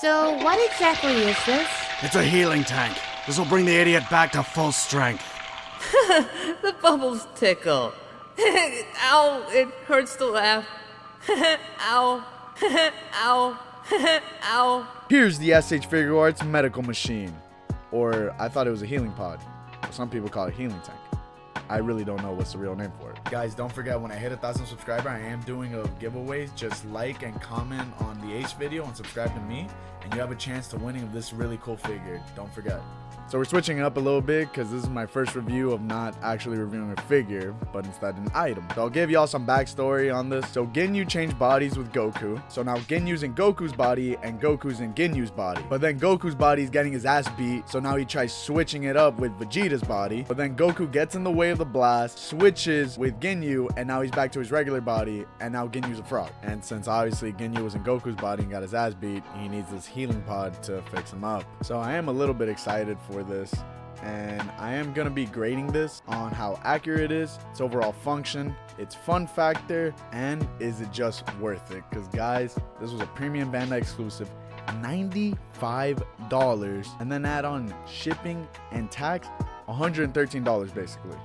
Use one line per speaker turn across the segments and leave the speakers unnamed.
So what exactly is this?
It's a healing tank. This will bring the idiot back to full strength.
The bubbles tickle. Ow, it hurts to laugh. Ow. Ow. Ow.
Here's the S.H.Figuarts medical machine. Or I thought it was a healing pod. Some people call it a healing tank. I really don't know what's the real name for it. Guys, don't forget, when I hit 1,000 subscribers, I am doing a giveaway. Just like and comment on the H video and subscribe to me, and you have a chance to winning this really cool figure. Don't forget. So we're switching up a little bit because this is my first review of not actually reviewing a figure, but instead an item. So I'll give y'all some backstory on this. So Ginyu changed bodies with Goku. So now Ginyu's in Goku's body and Goku's in Ginyu's body. But then Goku's body is getting his ass beat. So now he tries switching it up with Vegeta's body. But then Goku gets in the way of the blast, switches with Ginyu, and now he's back to his regular body. And now Ginyu's a frog. And since obviously Ginyu was in Goku's body and got his ass beat, he needs this healing pod to fix him up. So I am a little bit excited for this, and I am gonna be grading this on how accurate it is, its overall function, its fun factor, and is it just worth it? Because guys, this was a premium Bandai exclusive, $95, and then add on shipping and tax, $113 basically.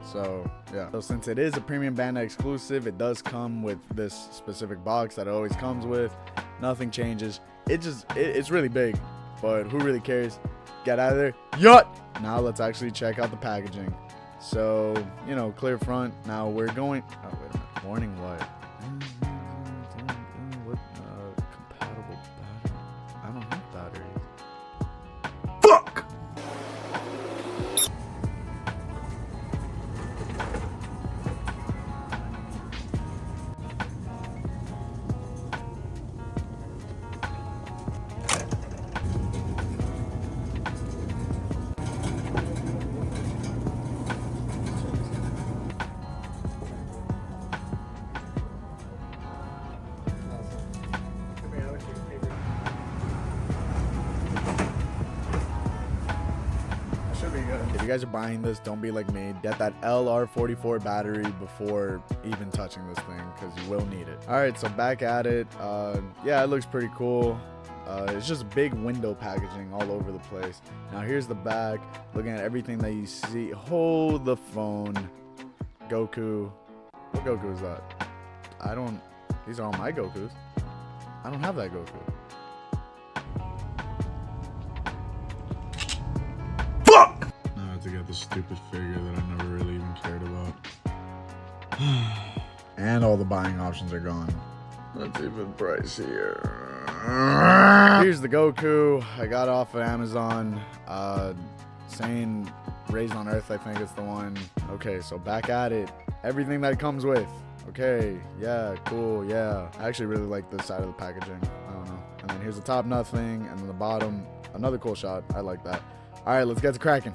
So yeah, so since it is a premium Bandai exclusive, it does come with this specific box that it always comes with. Nothing changes. It's really big, but who really cares? Get out of there. Yut! Now let's actually check out the packaging. So, you know, clear front. Now we're going. Oh, wait a minute. Warning what? What? Compatible battery. I don't have batteries. Fuck! If you guys are buying this, don't be like me. Get that LR44 battery before even touching this thing, because you will need it. All right, so back at it. Yeah, it looks pretty cool. It's just big window packaging all over the place. Now here's the back. Looking at everything that you see. Hold the phone. Goku. What Goku is that? These are all my Gokus. I don't have that Goku. To get the stupid figure that I never really even cared about. And all the buying options are gone. That's even pricier. Here's the Goku. I got it off of Amazon. Saying Raised on Earth, I think it's the one. Okay, so back at it. Everything that it comes with. Okay, yeah, cool, yeah. I actually really like this side of the packaging. I don't know. And then here's the top, nothing. And then the bottom, another cool shot. I like that. All right, let's get to cracking.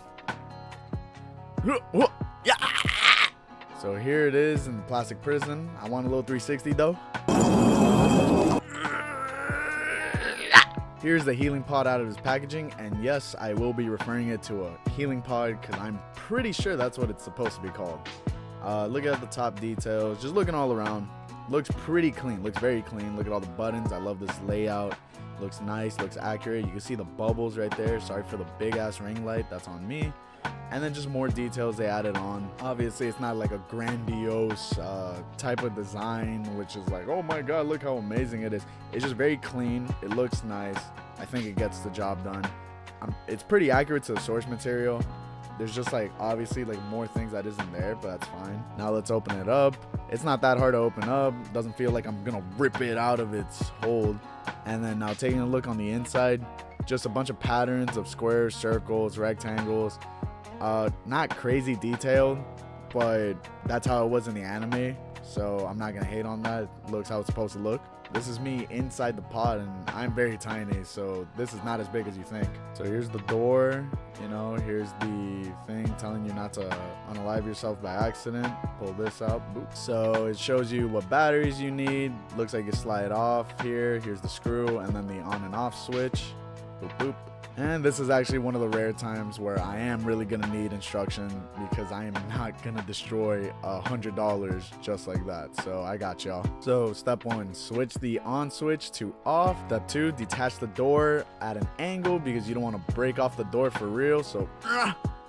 So here it is in the plastic prison. I want a little 360 though. Here's the healing pod out of his packaging, and yes, I will be referring it to a healing pod because I'm pretty sure that's what it's supposed to be called. Look at the top details, just looking all around. Looks pretty clean, looks very clean. Look at all the buttons. I love this layout. Looks nice, looks accurate. You can see the bubbles right there. Sorry for the big ass ring light, that's on me. And then just more details they added on. Obviously, it's not like a grandiose type of design, which is like, oh my god, look how amazing it is. It's just very clean. It looks nice. I think it gets the job done. It's pretty accurate to the source material. There's just like obviously like more things that isn't there, but that's fine. Now let's open it up. It's not that hard to open up. Doesn't feel like I'm gonna rip it out of its hold. And then now taking a look on the inside, just a bunch of patterns of squares, circles, rectangles. Not crazy detailed, but that's how it was in the anime, so I'm not gonna hate on that. It looks how it's supposed to look. This is me inside the pod, and I'm very tiny, so this is not as big as you think. So here's the door, you know, here's the thing telling you not to unalive yourself by accident. Pull this out. Boop. So it shows you what batteries you need. Looks like you slide off here. Here's the screw, and then the on and off switch. Boop, boop. And this is actually one of the rare times where I am really gonna need instruction because I am not gonna destroy $100 just like that. So I got y'all. So step 1, switch the on switch to off. Step 2, detach the door at an angle because you don't want to break off the door for real. So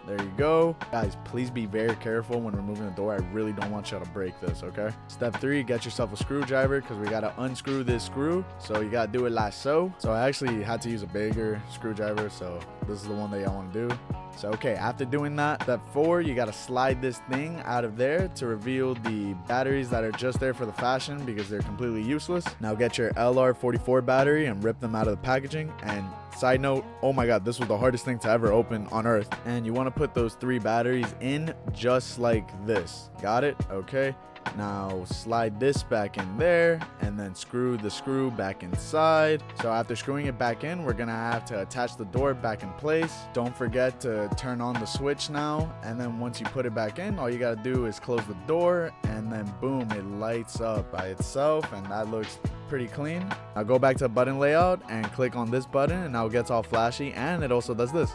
there you go. Guys, please be very careful when removing the door. I really don't want y'all to break this, okay? Step 3, get yourself a screwdriver because we got to unscrew this screw. So you got to do it like so. So I actually had to use a bigger screwdriver. So this is the one that y'all want to do. So, okay, after doing that, step 4, you got to slide this thing out of there to reveal the batteries that are just there for the fashion because they're completely useless. Now get your LR44 battery and rip them out of the packaging. And side note, oh my god, this was the hardest thing to ever open on earth. And you want to put those 3 batteries in just like this. Got it? Okay. Now slide this back in there and then screw the screw back inside. So after screwing it back in, we're gonna have to attach the door back in place. Don't forget to turn on the switch now, and then once you put it back in, all you gotta do is close the door and then boom, it lights up by itself, and that looks pretty clean. Now go back to button layout and click on this button, and now it gets all flashy, and it also does this.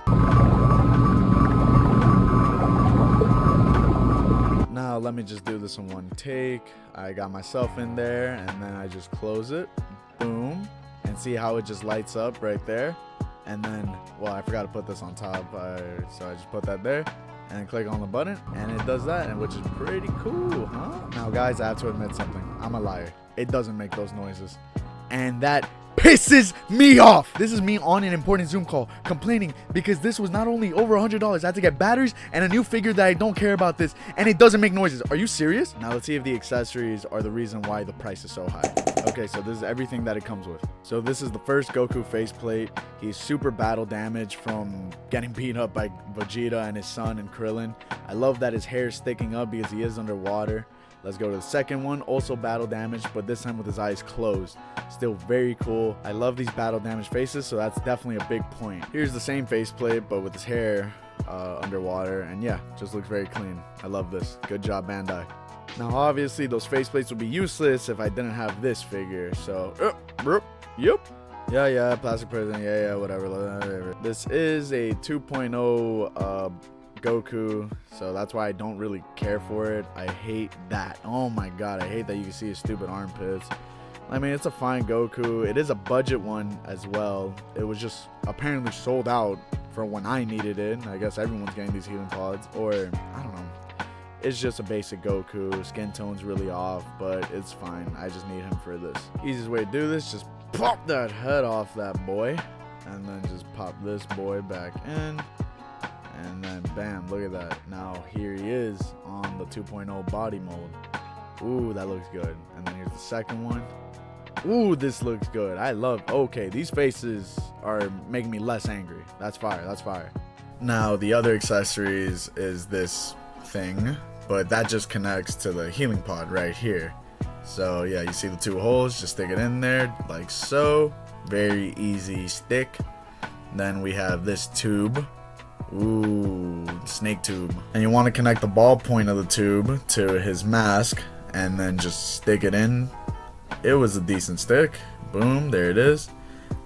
Now let me just do this in one take. I got myself in there and then I just close it. Boom. And see how it just lights up right there. And then, well, I forgot to put this on top. So I just put that there and click on the button and it does that, and which is pretty cool, huh? Now guys, I have to admit something. I'm a liar. It doesn't make those noises. And that pisses me off. This is me on an important Zoom call complaining because this was not only over $100. I had to get batteries and a new figure that I don't care about this, and it doesn't make noises. Are you serious? Now let's see if the accessories are the reason why the price is so high. Okay, so this is everything that it comes with. So this is the first Goku faceplate. He's super battle damaged from getting beat up by Vegeta and his son and Krillin. I love that his hair is sticking up because he is underwater. Let's go to the second one, also battle damage, but this time with his eyes closed. Still very cool. I love these battle damage faces, so that's definitely a big point. Here's the same faceplate, but with his hair underwater, and yeah, just looks very clean. I love this. Good job, Bandai. Now, obviously, those faceplates would be useless if I didn't have this figure, so, yep. Yeah, plastic prison, yeah, whatever. This is a 2.0 Goku, so that's why I don't really care for it. I hate that. Oh my god, I hate that you can see his stupid armpits. I mean, it's a fine Goku. It is a budget one as well. It was just apparently sold out for when I needed it. I guess everyone's getting these healing pods, or I don't know. It's just a basic Goku. Skin tone's really off, but it's fine. I just need him for this. Easiest way to do this, just pop that head off that boy, and then just pop this boy back in. And then bam, look at that. Now here he is on the 2.0 body mode. Ooh, that looks good. And then here's the second one. Ooh, this looks good. I love, okay, these faces are making me less angry. That's fire, that's fire. Now the other accessories is this thing, but that just connects to the healing pod right here. So yeah, you see the 2 holes, just stick it in there like so. Very easy stick. Then we have this tube. Ooh, snake tube. And you want to connect the ball point of the tube to his mask and then just stick it in. It was a decent stick. Boom, there it is.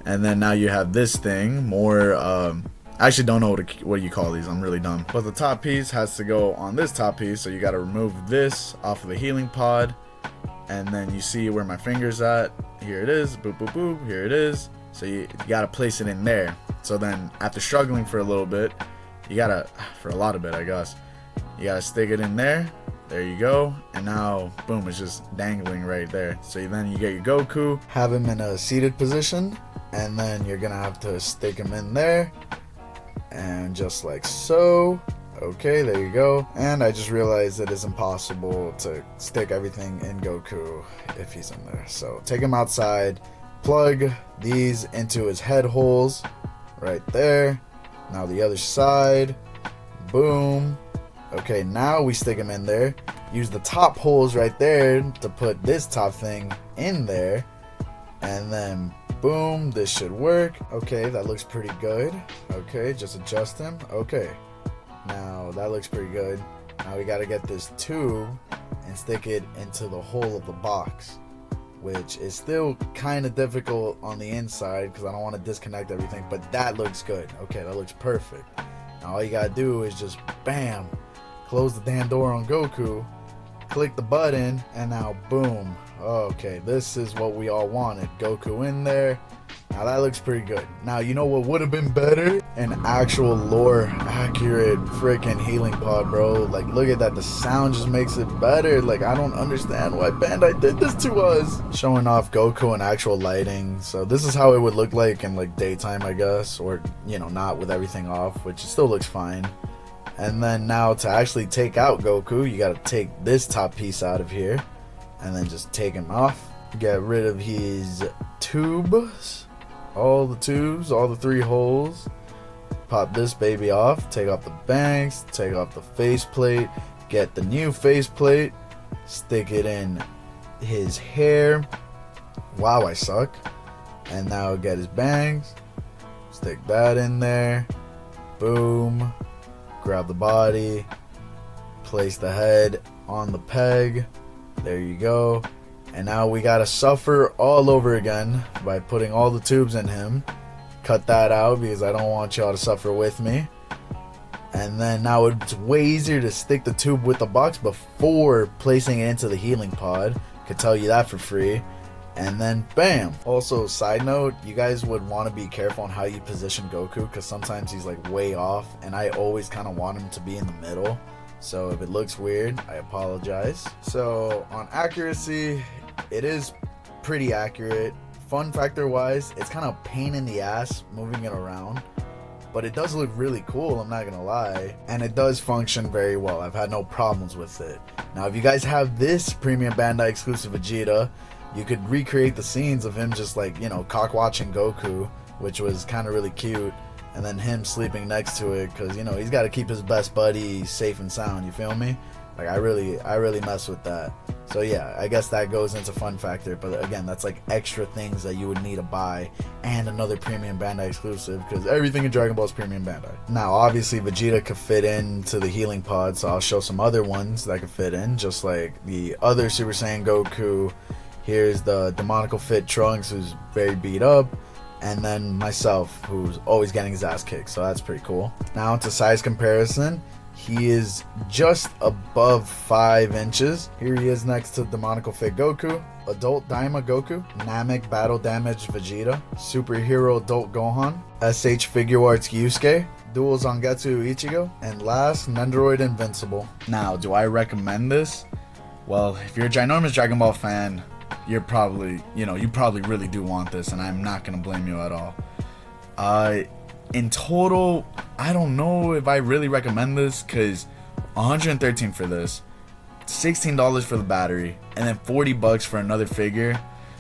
And then now you have this thing, more I actually don't know what you call these. I'm really dumb. But the top piece has to go on this top piece, so you got to remove this off of the healing pod. And then you see where my finger's at. Here it is. Boop, boop, boop. Here it is. So you got to place it in there. So then after struggling for a little bit, you gotta, for a lot of it I guess, you gotta stick it in there. There you go. And now boom, it's just dangling right there. So then you get your Goku, have him in a seated position, and then you're gonna have to stick him in there, and just like so. Okay, there you go. And I just realized it is impossible to stick everything in Goku if he's in there. So take him outside, plug these into his head holes right there. Now the other side, boom. Okay, now we stick him in there. Use the top holes right there to put this top thing in there, and then boom, this should work. Okay, that looks pretty good. Okay, just adjust him. Okay, now that looks pretty good. Now we gotta get this tube and stick it into the hole of the box which is still kind of difficult on the inside because I don't want to disconnect everything, but that looks good. Okay, that looks perfect. Now all you gotta do is just bam, close the damn door on Goku, click the button, and now boom. Okay, this is what we all wanted. Goku in there. Now that looks pretty good. Now you know what would have been better? An actual lore accurate freaking healing pod, bro. Like, look at that. The sound just makes it better. Like, I don't understand why Bandai did this to us. Showing off Goku in actual lighting. So this is how it would look like in like daytime, I guess, or you know, not with everything off, which still looks fine. And then now to actually take out Goku, you gotta take this top piece out of here and then just take him off. Get rid of his tubes. All the tubes, all the 3 holes. Pop this baby off, take off the bangs, take off the faceplate, get the new faceplate, stick it in his hair. Wow, I suck. And now get his bangs, stick that in there. Boom. Grab the body, place the head on the peg. There you go. And now we gotta suffer all over again by putting all the tubes in him. Cut that out because I don't want y'all to suffer with me. And then now it's way easier to stick the tube with the box before placing it into the healing pod. Could tell you that for free. And then bam. Also, side note, you guys would want to be careful on how you position Goku because sometimes he's like way off, and I always kind of want him to be in the middle. So if it looks weird, I apologize. So on accuracy, it is pretty accurate. Fun factor wise, it's kind of a pain in the ass moving it around, but it does look really cool, I'm not gonna lie, and it does function very well. I've had no problems with it. Now if you guys have this premium Bandai exclusive Vegeta, you could recreate the scenes of him just like, you know, cock watching Goku, which was kind of really cute, and then him sleeping next to it because, you know, he's got to keep his best buddy safe and sound, you feel me? Like, I really mess with that. So yeah, I guess that goes into fun factor, but again, that's like extra things that you would need to buy, and another premium Bandai exclusive, because everything in Dragon Ball is premium Bandai. Now obviously Vegeta could fit into the healing pod, so I'll show some other ones that could fit in, just like the other Super Saiyan Goku. Here's the demonical fit Trunks, who's very beat up, and then myself, who's always getting his ass kicked, so that's pretty cool. Now to size comparison, he is just above 5 inches. Here he is next to demonical fit Goku, adult Daima Goku, Namek battle damage Vegeta, superhero adult Gohan, S.H.Figuarts Yusuke, dual Zangetsu Ichigo, and last, Nendoroid Invincible. Now, do I recommend this? Well, if you're a ginormous Dragon Ball fan, you're probably, you probably really do want this, and I'm not gonna blame you at all. In total, I don't know if I really recommend this, because $113 for this, $16 for the battery, and then $40 for another figure.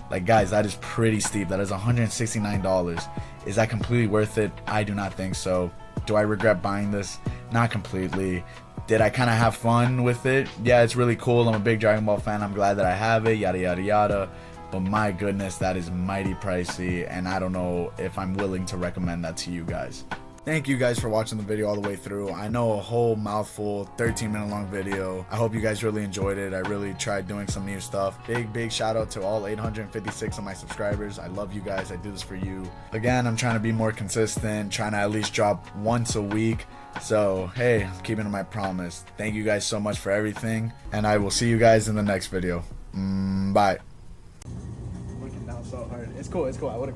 Like, guys, that is pretty steep. That is $169. Is that completely worth it? I do not think so. Do I regret buying this? Not completely. Did I kind of have fun with it? Yeah, it's really cool. I'm a big Dragon Ball fan. I'm glad that I have it, yada yada yada. But my goodness, that is mighty pricey, and I don't know if I'm willing to recommend that to you guys. Thank you guys for watching the video all the way through. I know, a whole mouthful, 13-minute long video. I hope you guys really enjoyed it. I really tried doing some new stuff. Big shout out to all 856 of my subscribers. I love you guys. I do this for you. Again, I'm trying to be more consistent, trying to at least drop once a week. So, hey, I'm keeping to my promise. Thank you guys so much for everything, and I will see you guys in the next video. Bye. Looking down so hard. It's cool. I would